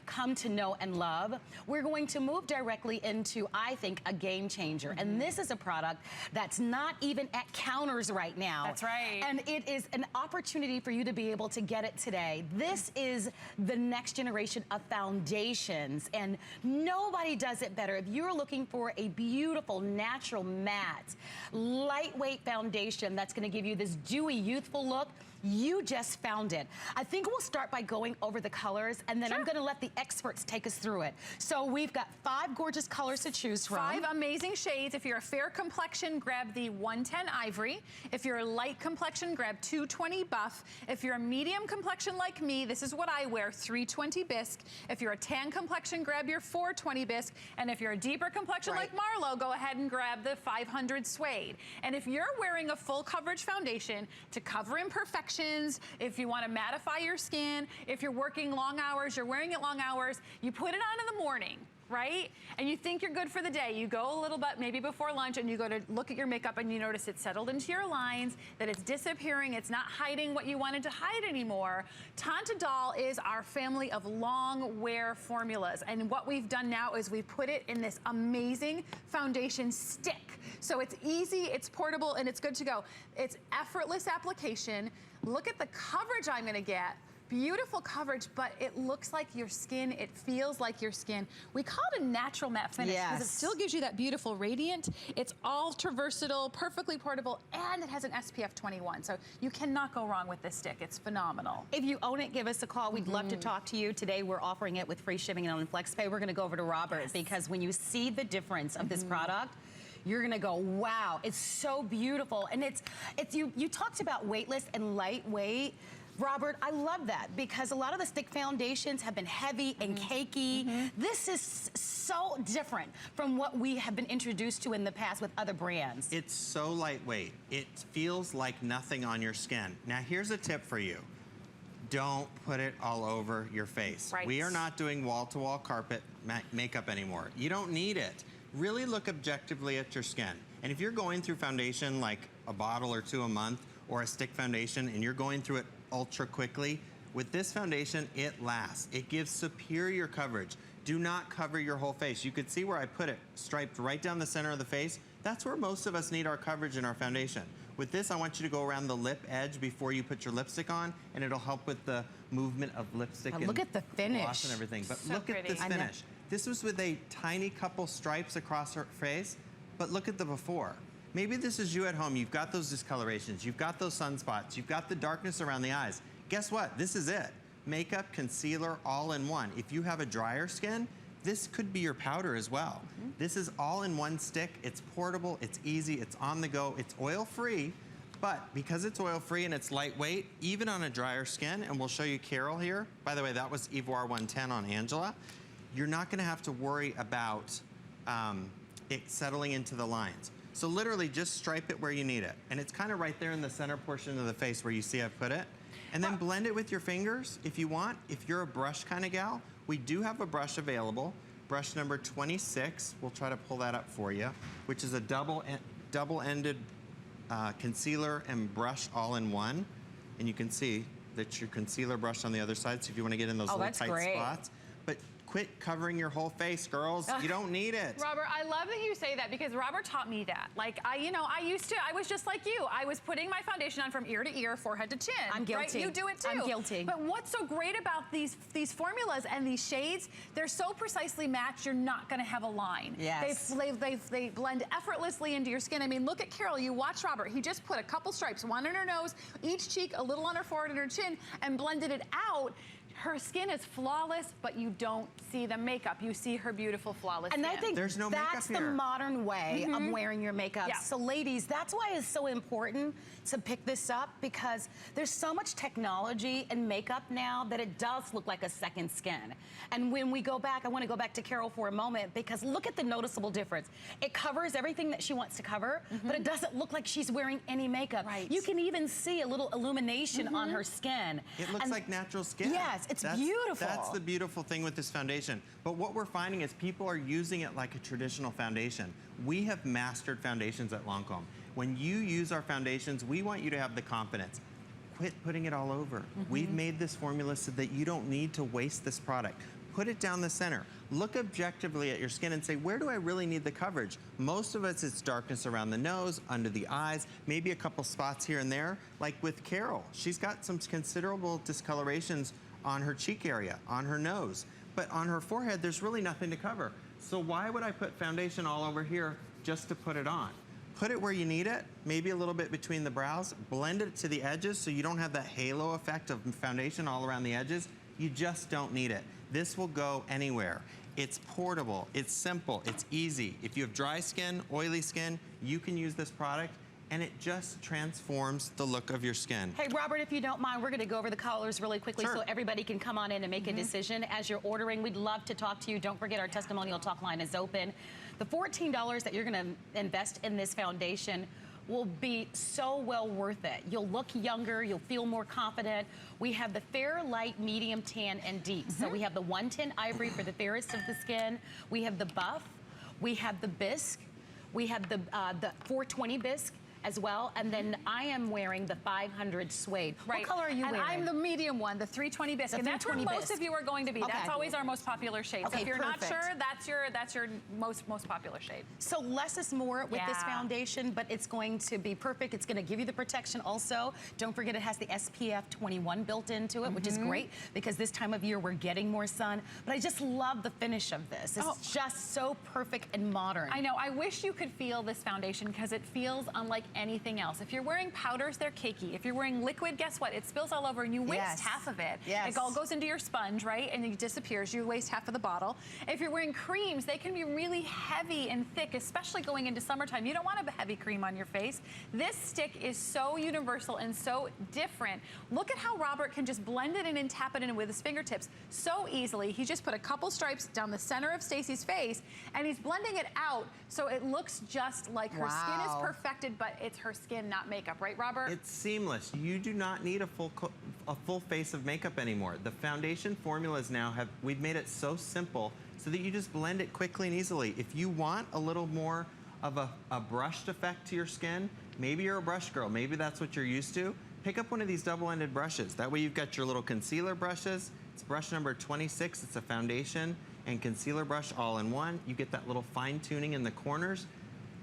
come to know and love, we're going to move directly into, I think, a game changer. And this is a product that's not even at counters right now. That's right. And it is an opportunity for you to be able to get it today. This is the next generation of foundations, and nobody does it better. If you're looking for a beautiful, natural, matte, lightweight foundation that's gonna give you this dewy, youthful look, you just found it. I think we'll start by going over the colors, and then I'm gonna let the experts take us through it. So we've got 5 gorgeous colors to choose from. 5 amazing shades. If you're a fair complexion, grab the 110 Ivory. If you're a light complexion, grab 220 Buff. If you're a medium complexion like me, this is what I wear, 320 Bisque. If you're a tan complexion, grab your 420 Bisque. And if you're a deeper complexion like Marlo, go ahead and grab the 500 Suede. And if you're wearing a full coverage foundation to cover imperfections, if you want to mattify your skin, if you're working long hours, you're wearing it long hours, you put it on in the morning, right? And you think you're good for the day. You go a little bit, maybe before lunch, and you go to look at your makeup and you notice it's settled into your lines, that it's disappearing, it's not hiding what you wanted to hide anymore. Teint Idole is our family of long wear formulas. And what we've done now is we've put it in this amazing foundation stick. So it's easy, it's portable, and it's good to go. It's effortless application. Look at the coverage I'm gonna get. Beautiful coverage, but it looks like your skin, it feels like your skin. We call it a natural matte finish because it still gives you that beautiful radiant. It's ultra versatile, perfectly portable, and it has an SPF 21. So you cannot go wrong with this stick. It's phenomenal. If you own it, give us a call. We'd love to talk to you. Today we're offering it with free shipping and on FlexPay. We're gonna go over to Robert because when you see the difference of this product, you're gonna go, wow, it's so beautiful. And you talked about weightless and lightweight. Robert, I love that because a lot of the stick foundations have been heavy and cakey. This is so different from what we have been introduced to in the past with other brands. It's so lightweight. It feels like nothing on your skin. Now here's a tip for you. Don't put it all over your face. We are not doing wall-to-wall carpet makeup anymore. You don't need it. Really look objectively at your skin. And if you're going through foundation like a bottle or 2 a month or a stick foundation and you're going through it ultra quickly, with this foundation, it lasts. It gives superior coverage. Do not cover your whole face. You could see where I put it striped right down the center of the face. That's where most of us need our coverage in our foundation. With this, I want you to go around the lip edge before you put your lipstick on, and it'll help with the movement of lipstick and look at the finish. gloss and everything. But So look at this finish. This was with a tiny couple stripes across her face, but look at the before. Maybe this is you at home. You've got those discolorations. You've got those sunspots. You've got the darkness around the eyes. Guess what? This is it. Makeup, concealer, all in one. If you have a drier skin, this could be your powder as well. This is all in one stick. It's portable, it's easy, it's on the go, it's oil-free, but because it's oil-free and it's lightweight, even on a drier skin, and we'll show you Carol here. By the way, that was Ivoire 110 on Angela. You're not gonna have to worry about it settling into the lines. So literally just stripe it where you need it. And it's kind of right there in the center portion of the face where you see I've put it. And then blend it with your fingers if you want. If you're a brush kind of gal, we do have a brush available. Brush number 26, we'll try to pull that up for you, which is a double-ended concealer and brush all in one. And you can see that your concealer brush on the other side, so if you want to get in those little tight spots. But quit covering your whole face, girls. You don't need it. Robert, I love that you say that because Robert taught me that. Like, I was just like you. I was putting my foundation on from ear to ear, forehead to chin. I'm guilty. Right? You do it too. I'm guilty. But what's so great about these formulas and these shades, they're so precisely matched, you're not gonna have a line. Yes. They blend effortlessly into your skin. I mean, look at Carol, you watch Robert. He just put a couple stripes, one on her nose, each cheek, a little on her forehead and her chin, and blended it out. Her skin is flawless, but you don't see the makeup. You see her beautiful, flawless skin. And I think there's no that's the modern way of wearing your makeup. Yeah. So ladies, that's why it's so important to pick this up, because there's so much technology in makeup now that it does look like a second skin. And when we go back, I want to go back to Carol for a moment, because look at the noticeable difference. It covers everything that she wants to cover, but it doesn't look like she's wearing any makeup. You can even see a little illumination on her skin. It looks like natural skin. Yes, it's beautiful. That's the beautiful thing with this foundation. But what we're finding is people are using it like a traditional foundation. We have mastered foundations at Lancme. When you use our foundations, we want you to have the confidence. Quit putting it all over. We've made this formula so that you don't need to waste this product. put it down the center. Look objectively at your skin and say, where do I really need the coverage? Most of us, it's darkness around the nose, under the eyes, maybe a couple spots here and there. Like with Carol, she's got some considerable discolorations on her cheek area, on her nose. But on her forehead, there's really nothing to cover. So why would I put foundation all over here just to put it on? Put it where you need it, maybe a little bit between the brows, blend it to the edges so you don't have that halo effect of foundation all around the edges. You just don't need it. This will go anywhere. It's portable, it's simple, it's easy. If you have dry skin, oily skin, you can use this product and it just transforms the look of your skin. Hey, Robert, if you don't mind, we're gonna go over the colors really quickly Sure. so everybody can come on in and make a decision. As you're ordering, we'd love to talk to you. Don't forget our testimonial talk line is open. The $14 that you're gonna invest in this foundation will be so well worth it. You'll look younger, you'll feel more confident. We have the fair, light, medium, tan, and deep. So we have the 110 Ivory for the fairest of the skin. We have the buff, we have the bisque, we have the 420 bisque as well, and then I am wearing the 500 suede. Right. What color are you wearing? And I'm the medium one, the 320 bisque. The And that's where 320 most bisque. of you are going to be. Okay. That's always our most popular shade. So Okay, if you're not perfect. sure, that's your most popular shade. So less is more with this Yeah. foundation, but it's going to be perfect. It's going to give you the protection also. Don't forget it has the SPF 21 built into it, which is great because this time of year we're getting more sun. But I just love the finish of this. It's just so perfect and modern. I know. I wish you could feel this foundation because it feels unlike anything else. If you're wearing powders, they're cakey. If you're wearing liquid, guess what? It spills all over and you waste Yes. half of it. Yes. It all goes into your sponge, right? And it disappears. You waste half of the bottle. If you're wearing creams, they can be really heavy and thick, especially going into summertime. You don't want a heavy cream on your face. This stick is so universal and so different. Look at how Robert can just blend it in and tap it in with his fingertips so easily. He just put a couple stripes down the center of Stacey's face and he's blending it out so it looks just like her skin is Wow. perfected, but it's her skin, not makeup, right, Robert? It's seamless. You do not need a full face of makeup anymore. The foundation formulas now we've made it so simple so that you just blend it quickly and easily. If you want a little more of a brushed effect to your skin, maybe you're a brush girl, maybe that's what you're used to, pick up one of these double-ended brushes. That way you've got your little concealer brushes. It's brush number 26. It's a foundation and concealer brush all in one. You get that little fine tuning in the corners.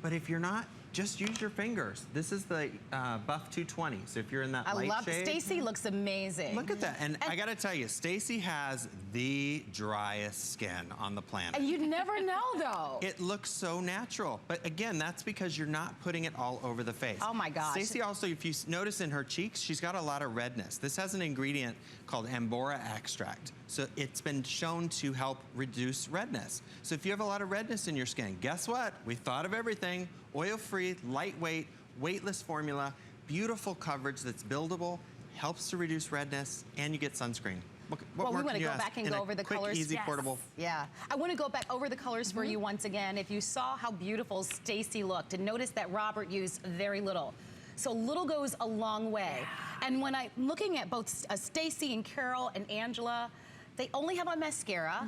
But if you're not, just use your fingers. This is the Buff 220. So if you're in that I light love shade. Stacey looks amazing. Look at that. And I gotta tell you, Stacey has the driest skin on the planet. And you'd never know though. It looks so natural. But again, that's because you're not putting it all over the face. Oh my gosh. Stacey also, if you notice in her cheeks, she's got a lot of redness. This has an ingredient called Ambora extract. So it's been shown to help reduce redness. So if you have a lot of redness in your skin, guess what? We thought of everything. Oil-free, lightweight, weightless formula, beautiful coverage that's buildable, helps to reduce redness, and you get sunscreen. What Well, we more want can to you go ask back and in go a over the quick, colors. easy, Yes. portable. Yeah, I want to go back over the colors for you once again. If you saw how beautiful Stacey looked, and notice that Robert used very little. So little goes a long way. And when I'm looking at both Stacey and Carol and Angela, they only have on mascara.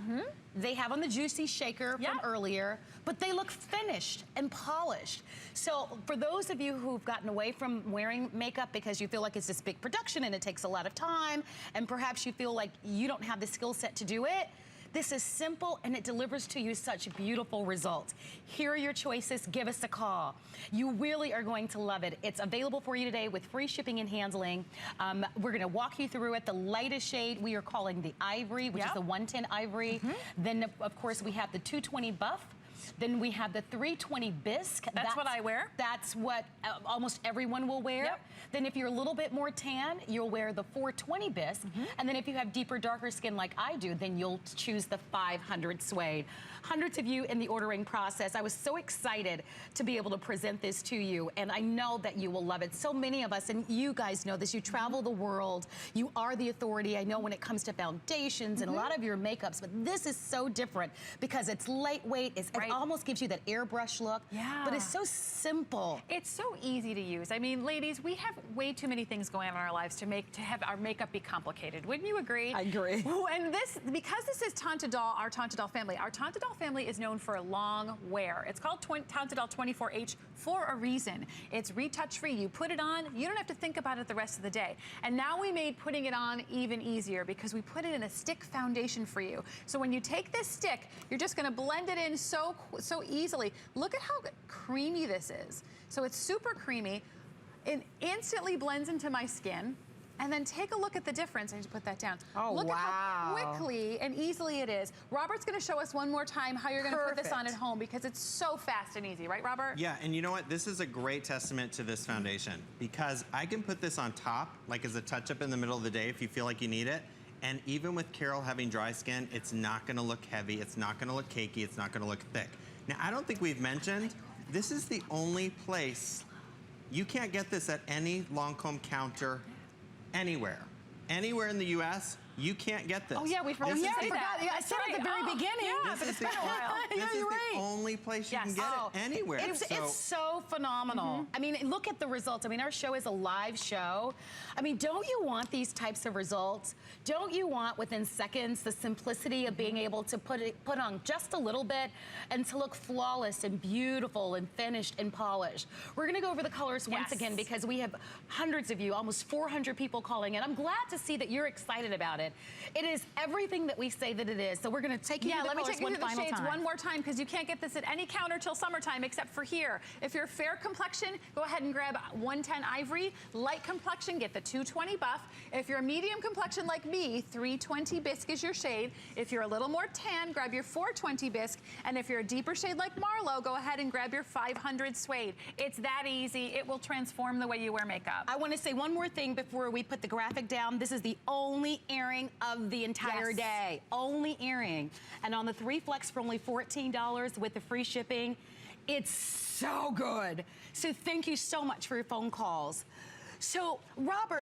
They have on the Juicy Shaker from earlier, but they look finished and polished. So for those of you who've gotten away from wearing makeup because you feel like it's this big production and it takes a lot of time, and perhaps you feel like you don't have the skill set to do it, this is simple and it delivers to you such beautiful results. Here are your choices. Give us a call. You really are going to love it. It's available for you today with free shipping and handling. We're going to walk you through it. The lightest shade we are calling the Ivory, which is the 110 Ivory. Then, of course, we have the 220 Buff. Then we have the 320 Bisque. That's what I wear. That's what almost everyone will wear. Yep. Then if you're a little bit more tan, you'll wear the 420 Bisque. And then if you have deeper, darker skin like I do, then you'll choose the 500 Suede. Hundreds of you in the ordering process. I was so excited to be able to present this to you, and I know that you will love it. So many of us, and you guys know this, you travel the world. You are the authority, I know, when it comes to foundations and a lot of your makeups, but this is so different because it's lightweight, it's almost gives you that airbrush look. Yeah. But it's so simple. It's so easy to use. I mean, ladies, we have way too many things going on in our lives to have our makeup be complicated. Wouldn't you agree? I agree. And because this is Teint Idole, our Teint Idole family. Our Teint Idole family is known for long wear. It's called Teint Idole 24H for a reason. It's retouch free. You put it on, you don't have to think about it the rest of the day. And now we made putting it on even easier because we put it in a stick foundation for you. So when you take this stick, you're just going to blend it in so easily. Look at how creamy this is. So it's super creamy. It instantly blends into my skin. And then take a look at the difference. I just put that down. Oh, look wow. at how quickly and easily it is. Robert's going to show us one more time how you're going to put this on at home because it's so fast and easy. Right, Robert? Yeah, and you know what? This is a great testament to this foundation because I can put this on top, like as a touch-up in the middle of the day if you feel like you need it. And even with Carol having dry skin, it's not going to look heavy. It's not going to look cakey. It's not going to look thick. Now, I don't think we've mentioned, this is the only place, you can't get this at any Lancome counter anywhere. Anywhere in the U.S., you can't get this. Oh, yeah, we forgot I said at the very beginning. Yeah, but it's been a while. This is the only place you can get it anywhere. It's so phenomenal. I mean, look at the results. I mean, our show is a live show. I mean, don't you want these types of results? Don't you want, within seconds, the simplicity of being able to put on just a little bit and to look flawless and beautiful and finished and polished? We're going to go over the colors once again because we have hundreds of you, almost 400 people calling in. I'm glad to see that you're excited about it. It is everything that we say that it is. So we're going to take you through the colors one final time. Let me take you through the shades one more time because you can't get this at any counter till summertime except for here. If you're fair complexion, go ahead and grab 110 Ivory. Light complexion, get the 220 Buff. If you're a medium complexion like me, 320 Bisque is your shade. If you're a little more tan, grab your 420 Bisque. And if you're a deeper shade like Marlowe, go ahead and grab your 500 Suede. It's that easy. It will transform the way you wear makeup. I want to say one more thing before we put the graphic down. This is the only airing of the entire day. Only airing. And on the 3 Flex for only $14 with the free shipping, it's so good. So thank you so much for your phone calls. So, Robert,